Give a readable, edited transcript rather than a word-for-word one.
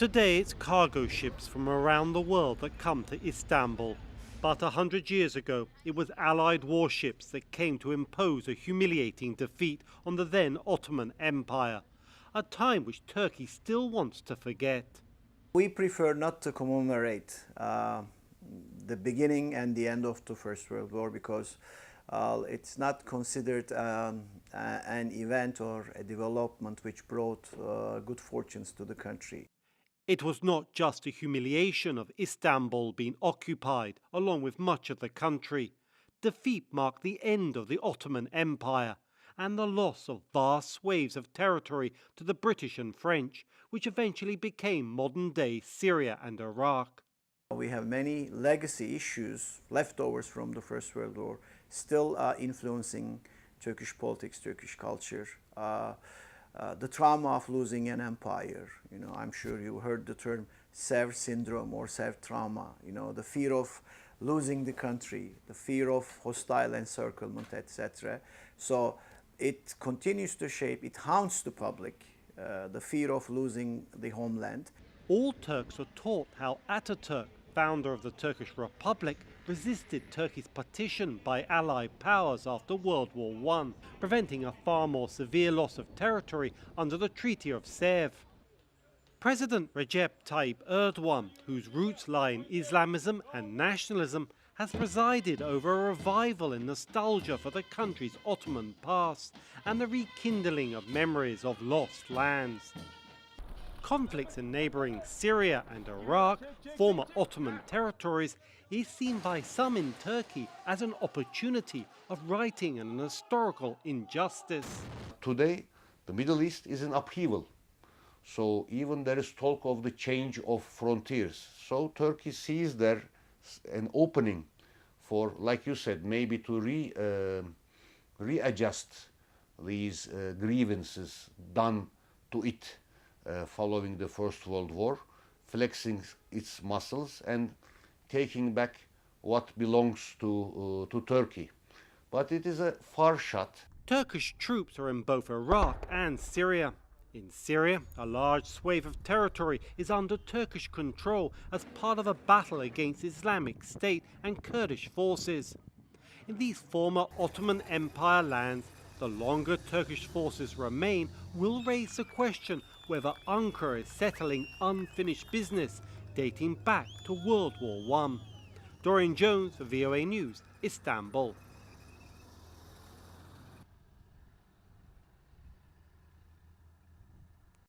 Today it's cargo ships from around the world that come to Istanbul. But 100 years ago, it was Allied warships that came to impose a humiliating defeat on the then Ottoman Empire, a time which Turkey still wants to forget. We prefer not to commemorate the beginning and the end of the First World War because it's not considered an event or a development which brought good fortunes to the country. It was not just a humiliation of Istanbul being occupied, along with much of the country. Defeat marked the end of the Ottoman Empire and the loss of vast swathes of territory to the British and French, which eventually became modern-day Syria and Iraq. We have many legacy issues, leftovers from the First World War, still influencing Turkish politics, Turkish culture. The trauma of losing an empire, I'm sure you heard the term Sevr syndrome or Sevr trauma, the fear of losing the country, the fear of hostile encirclement, etc. So it continues to shape, it haunts the public, the fear of losing the homeland. All Turks are taught how Ataturk, founder of the Turkish Republic, resisted Turkey's partition by Allied powers after World War I, preventing a far more severe loss of territory under the Treaty of Sèvres. President Recep Tayyip Erdogan, whose roots lie in Islamism and nationalism, has presided over a revival in nostalgia for the country's Ottoman past and the rekindling of memories of lost lands. Conflicts in neighbouring Syria and Iraq, former Ottoman territories, is seen by some in Turkey as an opportunity of righting an historical injustice. Today, the Middle East is in upheaval. So even there is talk of the change of frontiers. So Turkey sees there an opening for, like you said, maybe to readjust these grievances done to it following the First World War, flexing its muscles and taking back what belongs to Turkey. But it is a far shot. Turkish troops are in both Iraq and Syria. In Syria, a large swathe of territory is under Turkish control as part of a battle against Islamic State and Kurdish forces. In these former Ottoman Empire lands, the longer Turkish forces remain will raise the question whether Ankara is settling unfinished business dating back to World War I. Dorian Jones for VOA News, Istanbul.